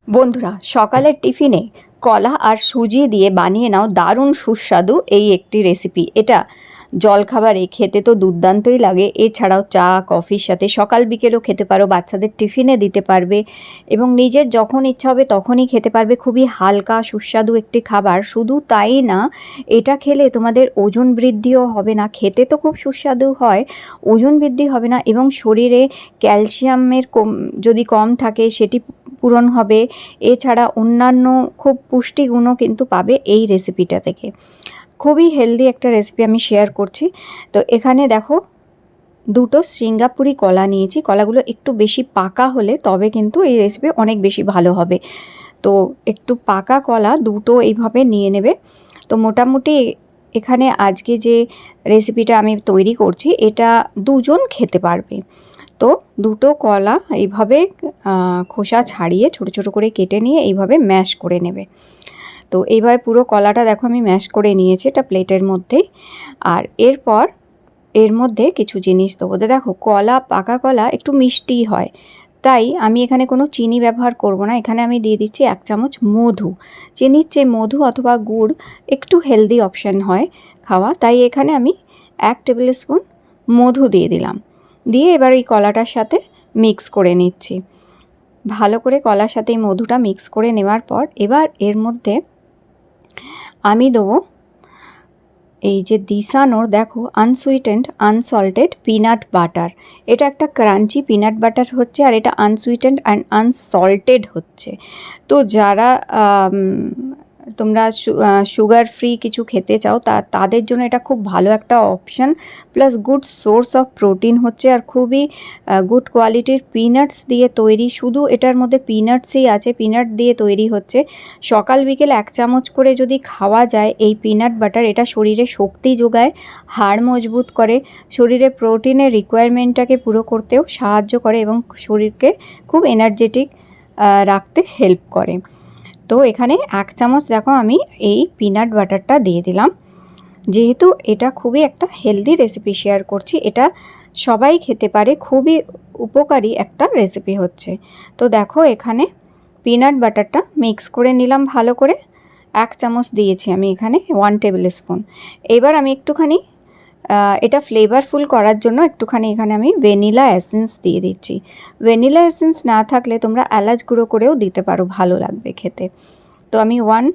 বন্ধুরা, সকালের টিফিনে কলা আর সুজি দিয়ে বানিয়ে নাও দারুণ সুস্বাদু এই একটি রেসিপি। এটা জলখাবারে খেতে তো দুর্দান্তই লাগে। এছাড়াও চা কফির সাথে সকাল বিকেলও খেতে পারো, বাচ্চাদের টিফিনে দিতে পারবে এবং নিজের যখন ইচ্ছা হবে তখনই খেতে পারবে। খুবই হালকা সুস্বাদু একটি খাবার। শুধু তাই না, এটা খেলে তোমাদের ওজন বৃদ্ধিও হবে না। খেতে তো খুব সুস্বাদু হয়, ওজন বৃদ্ধি হবে না এবং শরীরে ক্যালসিয়ামের যদি কম থাকে সেটি পূরণ হবে। এছাড়া অন্যান্য খুব পুষ্টিগুণও কিন্তু পাবে এই রেসিপিটা থেকে। খুবই হেলদি একটা রেসিপি আমি শেয়ার করছি। তো এখানে দেখো, দুটো সিঙ্গাপুরি কলা নিয়েছি। কলাগুলো একটু বেশি পাকা হলে তবে কিন্তু এই রেসিপি অনেক বেশি ভালো হবে। তো একটু পাকা কলা দুটো এইভাবে নিয়ে নেবে। তো মোটামুটি এখানে আজকে যে রেসিপিটা আমি তৈরি করছি এটা দুজন খেতে পারবে। তো দুটো কলা এইভাবে খোসা ছাড়িয়ে ছোট ছোট করে কেটে নিয়ে এইভাবে ম্যাশ করে নেবে। তো এইভাবে পুরো কলাটা দেখো আমি ম্যাশ করে নিয়েছি এটা প্লেটের মধ্যেই। আর এরপর এর মধ্যে কিছু জিনিস দেবো। দেখো, কলা পাকা কলা একটু মিষ্টি হয়, তাই আমি এখানে কোনো চিনি ব্যবহার করব না। এখানে আমি দিয়ে দিচ্ছি 1 চামচ মধু। চিনির চেয়ে মধু অথবা গুড় একটু হেলদি অপশান হয় খাওয়া, তাই এখানে আমি 1 টেবিল স্পুন মধু দিয়ে দিলাম। দিয়ে এবার এই কলাটার সাথে মিক্স করে নিচ্ছি। ভালো করে কলার সাথে এই মধুটা মিক্স করে নেওয়ার পর এবার এর মধ্যে আমি দেবো এই যে দিশানোর দেখো আনসুইটেন্ড আনসল্টেড পিনাট বাটার। এটা একটা ক্রাঞ্চি পিনাট বাটার হচ্ছে, আর এটা আনসুইটেন্ড অ্যান্ড আনসল্টেড হচ্ছে। তো যারা তোমরা সুগার ফ্রি কিছু খেতে চাও তাদের জন্য এটা খুব ভালো একটা option, plus good source of protein হচ্ছে, আর খুবই গুড কোয়ালিটির পিনাটস দিয়ে তৈরি। শুধু এটার মধ্যে পিনাটসই আছে, পিনাট দিয়ে তৈরি হচ্ছে। সকাল বিকেল 1 চামচ করে যদি খাওয়া যায় এই পিনাট বাটার, এটা শরীরে শক্তি যোগায়, হাড় মজবুত করে, শরীরে প্রোটিনের রিকোয়ারমেন্টটাকে পুরো করতেও সাহায্য করে এবং শরীরকে খুব এনার্জেটিক রাখতে হেল্প করে। তো এখানে 1 চামচ দেখো আমি এই পিনাট বাটারটা দিয়ে দিলাম। যেহেতু এটা খুবই একটা হেলদি রেসিপি শেয়ার করছি, এটা সবাই খেতে পারে, খুবই উপকারী একটা রেসিপি হচ্ছে। তো দেখো এখানে পিনাট বাটারটা মিক্স করে নিলাম ভালো করে। 1 চামচ দিয়েছি আমি এখানে 1 টেবিল স্পুন। এবার আমি একটুখানি এটা ফ্লেভারফুল করার জন্য একটুখানি এখানে আমি ভ্যানিলা এসেন্স দিয়ে দিচ্ছি। ভ্যানিলা এসেন্স না থাকলে তোমরা এলাচ গুঁড়ো করেও দিতে পারো, ভালো লাগবে খেতে। তো আমি 1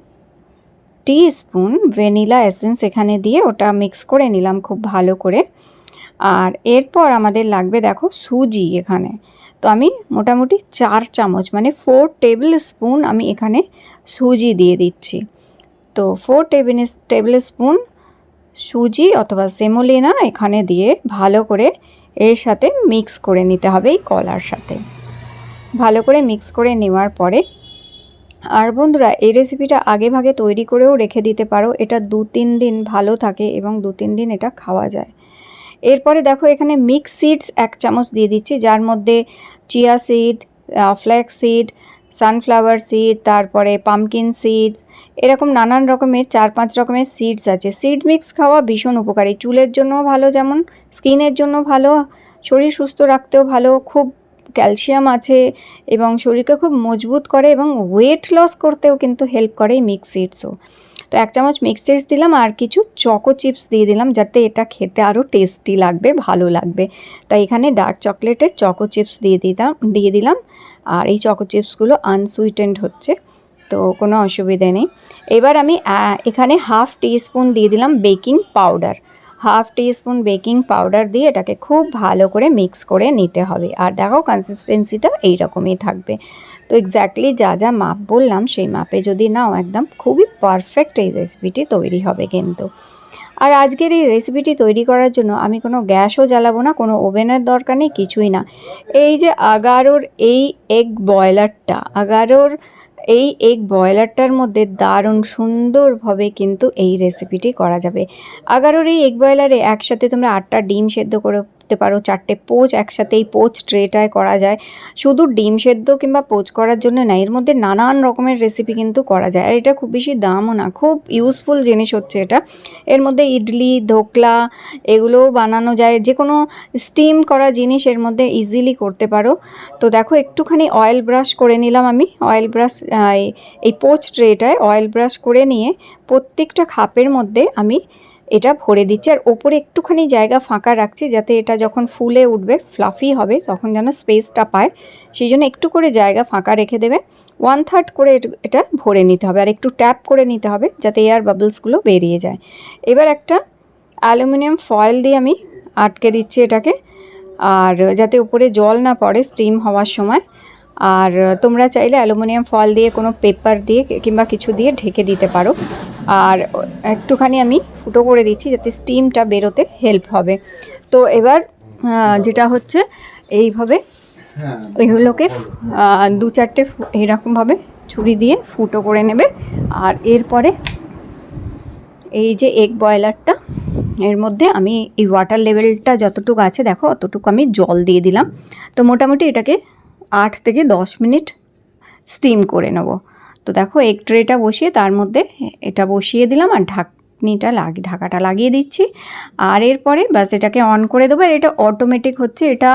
টিস্পুন ভ্যানিলা এসেন্স এখানে দিয়ে ওটা মিক্স করে নিলাম খুব ভালো করে। আর এরপর আমাদের লাগবে দেখো সুজি এখানে। তো আমি মোটামুটি 4 চামচ মানে 4 টেবিল স্পুন আমি এখানে সুজি দিয়ে দিচ্ছি। তো 4 টেবিল স্পুন সুজি অথবা সেমোলিনা এখানে দিয়ে ভালো করে এর সাথে মিক্স করে নিতে হবে এই কলার সাথে। ভালো করে মিক্স করে নেওয়ার পরে, আর বন্ধুরা এই রেসিপিটা আগে ভাগে তৈরি করেও রেখে দিতে পারো, এটা 2-3 দিন ভালো থাকে এবং 2-3 দিন এটা খাওয়া যায়। এরপরে দেখো এখানে মিক্স সিডস 1 চামচ দিয়ে দিচ্ছি, যার মধ্যে chia seed, flax seed, sunflower seed, তারপরে পামকিন সিডস, এরকম নানান রকমের 4-5 রকমের সিডস আছে। সিড মিক্স খাওয়া ভীষণ উপকারী, চুলের জন্য ভালো, যেমন স্কিনের জন্য ভালো, শরীর সুস্থ রাখতেও ভালো, খুব ক্যালসিয়াম আছে এবং শরীরকে খুব মজবুত করে এবং ওয়েট লস করতেও কিন্তু হেল্প করে এই মিক্স সিডসও। তো 1 চামচ মিক্স সিডস দিলাম আর কিছু চকো চিপস দিয়ে দিলাম, যাতে এটা খেতে আরও টেস্টি লাগবে, ভালো লাগবে। তাই এখানে ডার্ক চকলেটের চকো চিপস দিয়ে দিলাম। আর এই চকো চিপসগুলো আনসুইটেন্ড হচ্ছে, তো কোনো অসুবিধে নেই। এবার আমি এখানে 1/2 টিস্পুন দিয়ে দিলাম baking powder. 1/2 teaspoon baking powder দিয়ে এটাকে খুব ভালো করে মিক্স করে নিতে হবে। আর দেখো কনসিস্টেন্সিটা এইরকমই থাকবে। তো এক্স্যাক্টলি যা যা মাপ বললাম সেই মাপে যদি নাও, একদম খুবই পারফেক্ট এই রেসিপিটি তৈরি হবে কিন্তু। আর আজকের এই রেসিপিটি তৈরি করার জন্য আমি কোনো গ্যাসও জ্বালাবো না, কোনো ওভেনের দরকার নেই, কিছুই না। এই যে আগারোর এই এগ বয়লারটার মধ্যে দারুণ সুন্দরভাবে কিন্তু এই রেসিপিটি করা যাবে। আগারোর এই এগ বয়লারে একসাথে তোমরা 8টা ডিম সেদ্ধ করে করতে পারো, 4টে পোচ একসাথে এই পোচ ট্রেটায় করা যায়। শুধু ডিম সেদ্ধ কিংবা পোচ করার জন্য না, এর মধ্যে নানান রকমের রেসিপি কিন্তু করা যায়। আর এটা খুব বেশি দামও না, খুব ইউজফুল জিনিস হচ্ছে এটা। এর মধ্যে ইডলি, ধোকলা এগুলোও বানানো যায়, যে কোনো স্টিম করা জিনিস এর মধ্যে ইজিলি করতে পারো। তো দেখো একটুখানি অয়েল ব্রাশ করে নিলাম আমি, অয়েল ব্রাশ এই পোচ ট্রেটায় অয়েল ব্রাশ করে নিয়ে প্রত্যেকটা খাপের মধ্যে আমি এটা ভরে দিচ্ছি। আর ওপরে একটুখানি জায়গা ফাঁকা রাখছি, যাতে এটা যখন ফুলে উঠবে, ফ্লাফি হবে, তখন যেন স্পেসটা পায়, সেই জন্য একটু করে জায়গা ফাঁকা রেখে দেবে। 1/3 করে এটা ভরে নিতে হবে, আর একটু ট্যাপ করে নিতে হবে যাতে এয়ার বাবলসগুলো বেরিয়ে যায়। এবার একটা অ্যালুমিনিয়াম ফয়েল দিয়ে আমি আটকে দিচ্ছি এটাকে, আর যাতে উপরে জল না পড়ে স্টিম হওয়ার সময়। আর তোমরা চাইলে অ্যালুমিনিয়াম ফয়েল দিয়ে কোনো পেপার দিয়ে কিংবা কিছু দিয়ে ঢেকে দিতে পারো। আর একটুখানি আমি ফুটো করে দিচ্ছি যাতে স্টিমটা বেরোতে হেল্প হবে। তো এবার যেটা হচ্ছে, এইভাবে এগুলোকে 2-4টে এইরকমভাবে ছুরি দিয়ে ফুটো করে নেবে। আর এরপরে এই যে এগ বয়লারটা, এর মধ্যে আমি এই ওয়াটার লেভেলটা যতটুকু আছে দেখো অতটুকু আমি জল দিয়ে দিলাম। তো মোটামুটি এটাকে 8 থেকে 10 মিনিট স্টিম করে নেব। তো দেখো এগ ট্রেটা বসিয়ে তার মধ্যে এটা বসিয়ে দিলাম, আর ঢাকাটা লাগিয়ে দিচ্ছি। আর এরপরে ব্যাস এটাকে অন করে দেবো। আর এটা অটোমেটিক হচ্ছে, এটা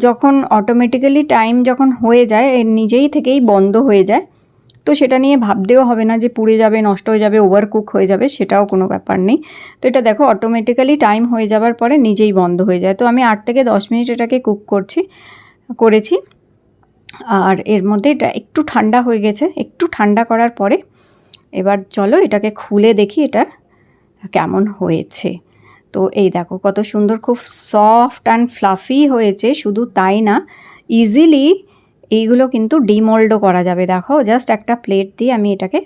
যখন অটোমেটিক্যালি টাইম যখন হয়ে যায়, এর নিজেই থেকেই বন্ধ হয়ে যায়। তো সেটা নিয়ে ভাবতেও হবে না যে পুড়ে যাবে, নষ্ট হয়ে যাবে, ওভার কুক হয়ে যাবে, সেটাও কোনো ব্যাপার নেই। তো এটা দেখো অটোমেটিক্যালি টাইম হয়ে যাবার পরে নিজেই বন্ধ হয়ে যায়। তো আমি 8 থেকে 10 মিনিট এটাকে কুক করেছি। আর এর মধ্যে এটা একটু ঠান্ডা হয়ে গেছে। একটু ঠান্ডা করার পরে এবার চলো এটাকে খুলে দেখি এটা কেমন হয়েছে। তো এই দেখো কত সুন্দর, খুব সফট অ্যান্ড ফ্লাফি হয়েছে। শুধু তাই না, ইজিলি এইগুলো কিন্তু ডিমোল্ডও করা যাবে। দেখো জাস্ট একটা প্লেট দিয়ে আমি এটাকে,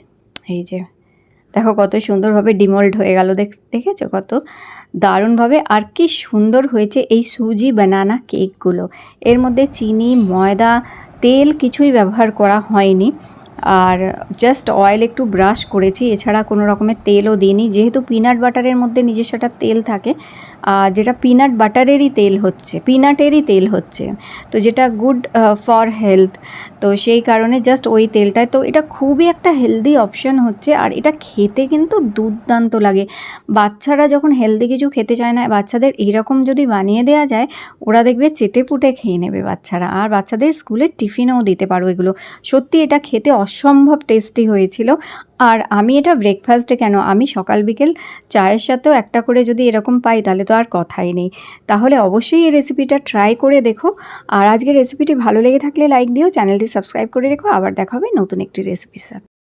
এই যে দেখো কত সুন্দরভাবে ডিমোল্ড হয়ে গেল, দেখেছো কত দারুণভাবে। আর কি সুন্দর হয়েছে এই সুজি বানানা কেকগুলো। এর মধ্যে চিনি, ময়দা, তেল কিছুই ব্যবহার করা হয়নি। আর জাস্ট অয়েল একটু ব্রাশ করেছি, এছাড়া কোনো রকমের তেলও দিইনি। যেহেতু পিনাট বাটারের মধ্যে নিজস্ব একটা তেল থাকে, যেটা পিনাট বাটারেরই তেল হচ্ছে, পিনাটেরই তেল হচ্ছে, তো যেটা গুড ফর হেলথ। তো সেই কারণে জাস্ট ওই তেলটায়, তো এটা খুবই একটা হেলদি অপশন হচ্ছে। আর এটা খেতে কিন্তু দুর্দান্ত লাগে। বাচ্চারা যখন হেলদি কিছু খেতে চায় না, বাচ্চাদের এইরকম যদি বানিয়ে দেওয়া যায়, ওরা দেখবে চেটেপুটে খেয়ে নেবে বাচ্চারা। আর বাচ্চাদের স্কুলের টিফিনেও দিতে পারো এগুলো। সত্যি এটা খেতে অসম্ভব টেস্টি হয়েছিল। আর আমি এটা ব্রেকফাস্টে কেন, আমি সকাল বিকেল চায়ের সাথেও একটা করে যদি এরকম পাই, তাহলে তো আর কথাই নেই। তাহলে অবশ্যই এই রেসিপিটা ট্রাই করে দেখো। আর আজকের রেসিপিটি ভালো লেগে থাকলে লাইক দিও, চ্যানেলটি সাবস্ক্রাইব করে রেখো। আবার দেখা হবে নতুন একটি রেসিপির সাথে।